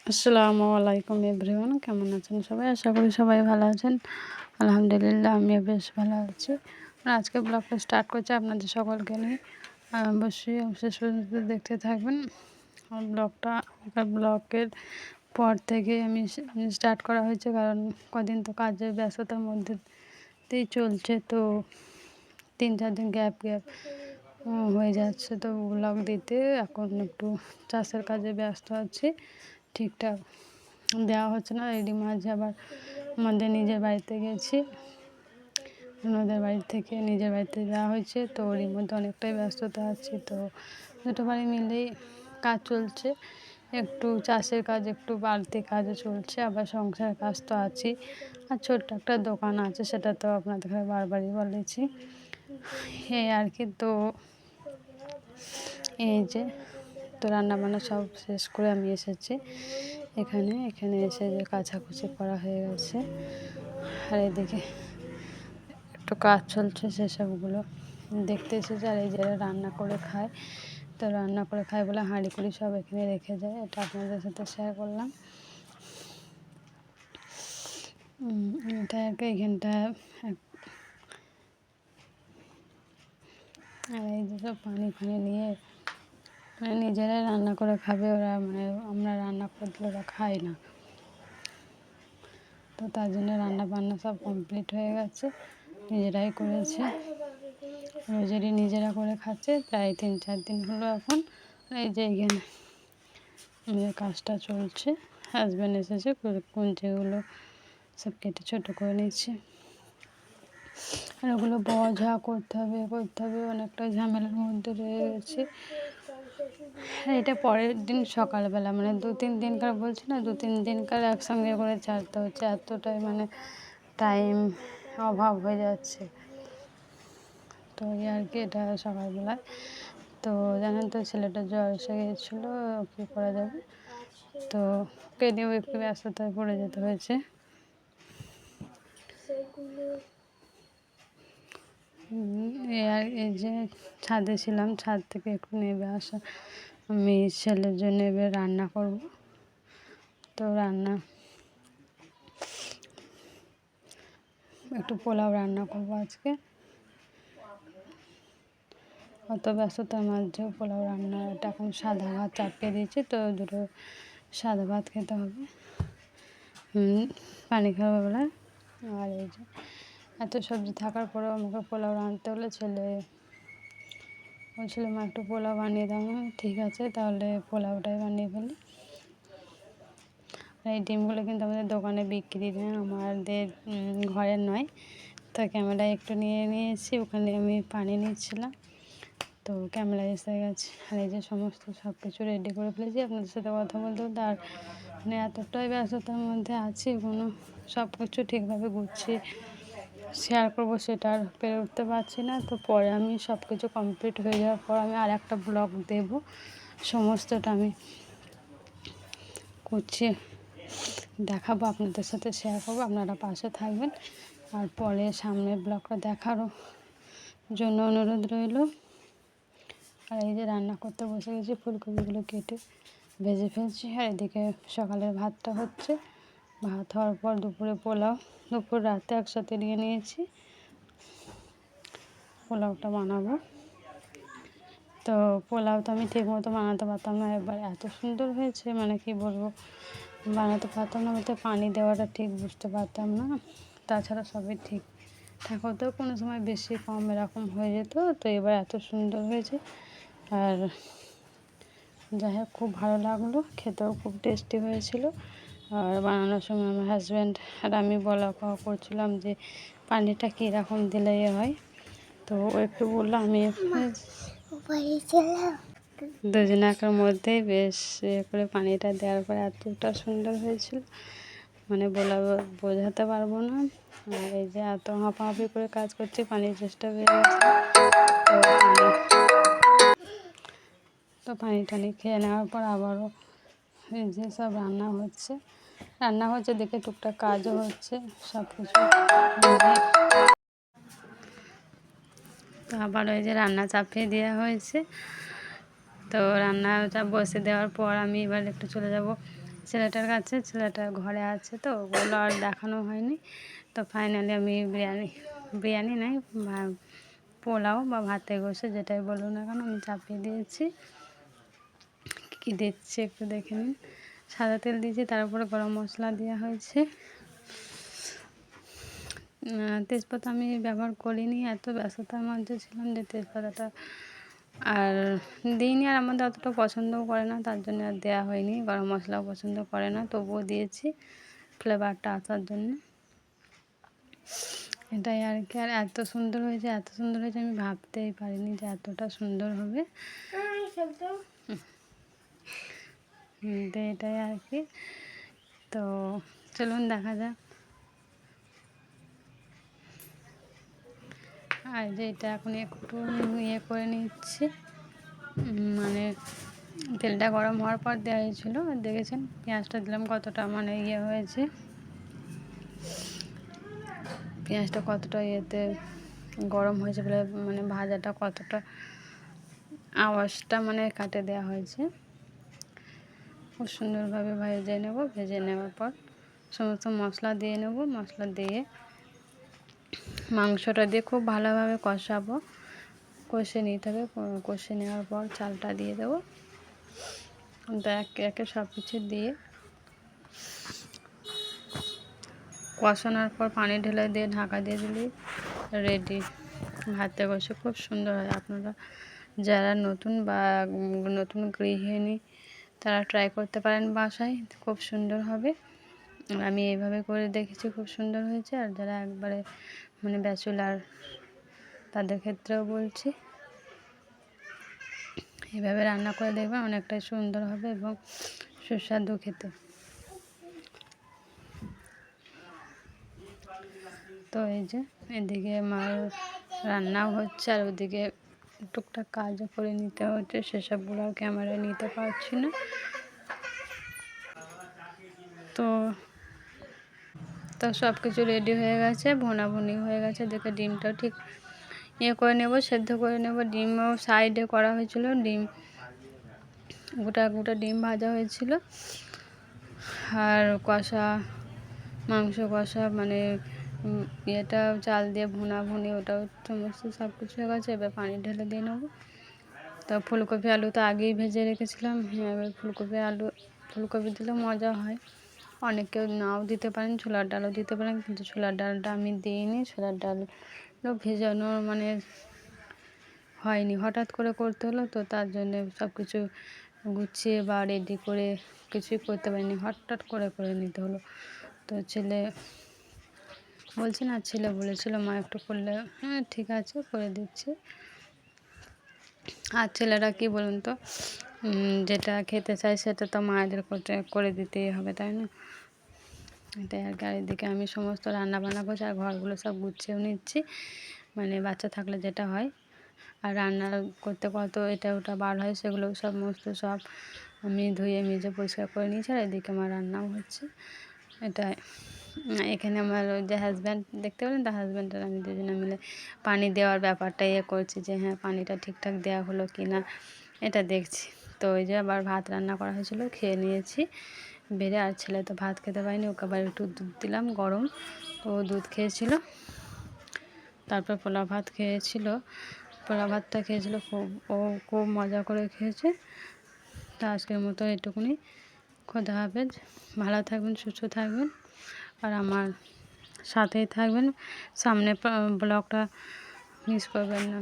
আসসালামু আলাইকুম এভরিওয়ান, কেমন আছেন সবাই? আশা করি সবাই ভালো আছেন। আলহামদুলিল্লাহ, আমিও বেশ ভালো আছি। আজকে ব্লগটা স্টার্ট করছি আপনাদের সকলকে নিয়ে। অবশ্যই শেষ পর্যন্ত দেখতে থাকবেন ব্লগের পর থেকে আমি স্টার্ট করা হয়েছে, কারণ কদিন তো কাজের ব্যস্ততার মধ্যেই চলছে, তো 3-4 দিন গ্যাপ হয়ে যাচ্ছে। তো ব্লগ দিতে এখন একটু চাষের কাজে ব্যস্ত আছি, ঠিকঠাক দেওয়া হচ্ছে না। এরই মাঝে আবার আমাদের নিজের বাড়িতে গেছি, ওনাদের বাড়ি থেকে নিজের বাড়িতে যাওয়া হয়েছে, তো ওরই মধ্যে অনেকটাই ব্যস্ততা আছি। তো দুটো বাড়ি মিলেই কাজ চলছে, একটু চাষের কাজ, একটু বাড়তি কাজও চলছে, আবার সংসারের কাজ তো আছেই। আর ছোট্ট একটা দোকান আছে, সেটা তো আপনাদের বারবারই বলেছি, এই আর কি। তো এই যে তো রান্নাবান্না সব শেষ করে আমি এসেছি এখানে এসে যে কাচাকুচি করা হয়ে গেছে, আর এদিকে একটু কাজ চলছে, সেসবগুলো দেখতে এসেছে। আর এই যে রান্না করে খায়, তো রান্না করে খায় বলে হাঁড়ি কুড়ি সব এখানে রেখে যায়, এটা আপনাদের সাথে শেয়ার করলাম। এটা এখানটা আর এই যে সব পানি ফানি নিয়ে নিজেরাই রান্না করে খাবে ওরা, আমরা রান্না করে দিলে ওরা খায় না, তো তার জন্য রান্না বান্না সব কমপ্লিট হয়ে গেছে, নিজেরাই করেছে, রোজেরই নিজেরা করে খাচ্ছে। প্রায় 3-4 দিন হলো এখন। এই যে এখানে কাজটা চলছে, হাজব্যান্ড এসেছে, কুঞ্চিগুলো সব কেটে ছোটো করে নিচ্ছে, আর ওগুলো বোঝা করতে হবে অনেকটা ঝামেলার মধ্যে রয়ে গেছে। এটা পরের দিন সকালবেলা, 2-3 দিনকার বলছি না, 2-3 দিনকার একসঙ্গে করে ছাড়তে হচ্ছে, এতটাই টাইম অভাব হয়ে যাচ্ছে। তো এই আর কি, এটা সকালবেলায়। তো জানেন তো, ছেলেটা জ্বর এসে গিয়েছিলো, কী করা যাবে, তো ওকে নিয়েও একটু ব্যস্ততায় পড়ে যেতে হয়েছে। এই যে ছাদে ছিলাম, ছাদ থেকে একটু নেমে আসা, আমি ছেলের জন্য এবার রান্না করব। তো একটু পোলাও রান্না করব আজকে, অত ব্যস্ততার মাঝেও পোলাও রান্না। এটা এখন সাদা ভাত চাপিয়ে দিয়েছি, তো দুটো সাদা ভাত খেতে হবে, পানি খাওয়া বেলা। আর এই যে এত সবজি থাকার পরেও আমাকে পোলাও রাঁধতে হলে, ছেলে বলছিল মা একটু পোলাও বানিয়ে দাও, ঠিক আছে তাহলে পোলাওটাই বানিয়ে ফেলি। এই ডিমগুলো কিন্তু আমাদের দোকানে বিক্রি দেয়, আমাদের ঘরের নয়। তো ক্যামেরায় একটু নিয়ে নিয়েছি, ওখানে আমি পানি নিচ্ছিলাম, তো ক্যামেরায় এসে গেছে। আর এই যে সমস্ত সব কিছু রেডি করে ফেলেছি, আপনাদের সাথে কথা বলতে বলতে আর এতটাই ব্যস্ততার মধ্যে আছি, সব কিছু ঠিকভাবে গুছিয়ে শেয়ার করবো সেটা আর পেরে উঠতে পারছি না। তো পরে আমি সব কিছু কমপ্লিট হয়ে যাওয়ার পর আমি আর একটা ব্লগ দেব, সমস্তটা আমি গুছিয়ে দেখাবো, আপনাদের সাথে শেয়ার করবো, আপনারা পাশে থাকবেন। আর পরে সামনের ব্লগটা দেখারও জন্য অনুরোধ রইল। আর এই যে রান্না করতে বসে গেছি, ফুলকপিগুলো কেটে ভেজে ফেলছি। আর এদিকে সকালের ভাতটা হচ্ছে, ভাত হওয়ার পর দুপুরে পোলাও, দুপুর রাতে একসাথে নিয়ে নিয়েছি, পোলাওটা বানাবো। তো পোলাও তো আমি ঠিক মতো বানাতে পারতাম না, এবার এত সুন্দর হয়েছে, কি বলবো, বানাতে পারতাম না বলতে পানি দেওয়াটা ঠিক বুঝতে পারতাম না, তাছাড়া সবই ঠিকঠাক হতো, কোনো সময় বেশি কম এরকম হয়ে যেত। তো এবার এত সুন্দর হয়েছে, আর যাই হোক খুব ভালো লাগলো, খেতেও খুব টেস্টি হয়েছিল। আর বানানোর সময় আমার হাজব্যান্ড আর আমি বলা কওয়া করছিলাম যে পানিটা কীরকম দিলে হয়, তো ও একটু বললো, আমি দুজনাকার মধ্যে বেশ করে পানিটা দেওয়ার পর এতটা সুন্দর হয়েছিল, বোঝাতে পারবো না। আর এই যে এত হাঁপাহাঁপি করে কাজ করছি, পানির চেষ্টা বেড়ে গেছে, তো পানি টানি খেয়ে নেওয়ার পর আবারও এই যে সব রান্না হচ্ছে দেখে টুকটাক কাজও হচ্ছে, সব কিছু। তো আবার ওই যে রান্না চাপিয়ে দেওয়া হয়েছে, তো রান্নাটা বসে দেওয়ার পর আমি এবার একটু চলে যাব ছেলেটার কাছে, ছেলেটা ঘরে আছে, তো ওগুলো আর দেখানো হয়নি। তো ফাইনালি আমি বিরিয়ানি নয়, পোলাও বা ভাতে বসে যেটাই বলুন না কেন আমি চাপিয়ে দিয়েছি। কী দিচ্ছি একটু দেখে নিন। সাদা তেল দিয়েছি, তার উপরে গরম মশলা দেওয়া হয়েছে। তেজপাতা আমি ব্যবহার করিনি, এত ব্যস্ততার মধ্যে ছিলাম যে তেজপাতাটা আর দিইনি। আর আমাদের অতটা পছন্দও করে না, তার জন্য আর দেওয়া হয়নি। গরম মশলাও পছন্দ করে না, তবুও দিয়েছি ফ্লেভারটা আসার জন্য। এটাই আর কি। আর এত সুন্দর হয়েছে, এত সুন্দর হয়েছে, আমি ভাবতেই পারিনি যে এতটা সুন্দর হবে। তো এটাই আর কি। তো চলুন দেখা যাক। আর যে এটা এখন একটু ইয়ে করে নিচ্ছি, মানে তেলটা গরম হওয়ার পর দেওয়া হয়েছিলো। আর দেখেছেন পেঁয়াজটা দিলাম কতটা মানে ইয়ে হয়েছে, পেঁয়াজটা কতটা ইয়েতে গরম হয়েছে বলে, মানে ভাজাটা কতটা আওয়াজটা মানে কাটে দেওয়া হয়েছে। খুব সুন্দরভাবে ভেজে নেব। ভেজে নেওয়ার পর সমস্ত মশলা দিয়ে নেব। মশলা দিয়ে মাংসটা দিয়ে খুব ভালোভাবে কষাবো, কষে নিতে হবে। কষে নেওয়ার পর চালটা দিয়ে দেবো। তো একে একে সব কিছু দিয়ে কষানোর পর পানি ঢেলে দিয়ে ঢাকা দিয়ে দিলেই রেডি। ভাতে বসে খুব সুন্দর হয়। আপনারা যারা নতুন গৃহিণী তারা ট্রাই করতে পারেন বাসায়, খুব সুন্দর হবে। আমি এইভাবে করে দেখেছি, খুব সুন্দর হয়েছে। আর যারা একবারে মানে ব্যাচেলার তাদের ক্ষেত্রেও বলছি, এভাবে রান্না করে দেখবেন, অনেকটাই সুন্দর হবে এবং সুস্বাদু খেতে। তো এই যে এদিকে আমার রান্নাও হচ্ছে আর ওদিকে টুকটাক কাজও করে নিতে হচ্ছে, সেসবগুলো আর ক্যামেরায় নিতে পারছি না। তো সব কিছু রেডি হয়ে গেছে, ভুনাভুনি হয়ে গেছে। দেখে ডিমটাও ঠিক ইয়ে করে নেব, সেদ্ধ করে নেব। ডিমও সাইডে করা হয়েছিল, ডিম গোটা ডিম ভাজা হয়েছিল। আর মাংস কষা মানে ইয়েটা চাল দিয়ে ভুনাভুনি, ওটাও সমস্ত সব কিছু হয়ে গেছে। এবার পানি ঢেলে দিয়ে নেবো। তো ফুলকপি আলু তো আগেই ভেজে রেখেছিলাম। হ্যাঁ, এবার ফুলকপি দিলে মজা হয়। অনেকে নাও দিতে পারেন, ছোলার ডালও দিতে পারেন, কিন্তু ছোলার ডালটা আমি দিইনি। ছোলার ডালও ভেজানোর মানে হয়নি, হঠাৎ করে করতে হলো, তো তার জন্যে সব কিছু গুছিয়ে বা রেডি করে কিছুই করতে পারিনি, হঠাৎ করে নিতে হলো। তো ছেলে বলেছিল মা একটু করলে, হ্যাঁ ঠিক আছে করে দিচ্ছি। আর ছেলেরা কি বলুন তো, যেটা খেতে চায় সেটা তো মায়েদের করে দিতেই হবে, তাই না? এটাই আর কি। আর এদিকে আমি সমস্ত রান্নাবান্না করছি আর ঘরগুলো সব গুছিয়েও নিচ্ছি, মানে বাচ্চা থাকলে যেটা হয়। আর রান্না করতে কত এটা ওটা বার হয়, সেগুলো সমস্ত সব আমি ধুয়ে মেজে পরিষ্কার করে নিয়েছি। আর এদিকে আমার রান্নাও হচ্ছে। এখানে আমার যে হাজব্যান্ড দেখতে পেলেন, তার হাজব্যান্ডের আমি দুজনে মিলে পানি দেওয়ার ব্যাপারটা করছি, যে হ্যাঁ পানিটা ঠিকঠাক দেওয়া হলো কি না এটা দেখছি। তো ওই যে আবার ভাত রান্না করা হয়েছিল, খেয়ে নিয়েছি বেড়ে। আর ছেলে তো ভাত খেতে পারিনি, ওকে আবার একটু দুধ দিলাম গরম, ও দুধ খেয়েছিল। তারপর পোলাও ভাতটা খেয়েছিল, খুব মজা করে খেয়েছে। তা আজকের মতো এটুকুনি। খোদা হাফেজ। ভালো থাকবেন, সুস্থ থাকবেন, আর আমার সাথেই থাকবেন। সামনে ব্লগটা মিস করবেন না।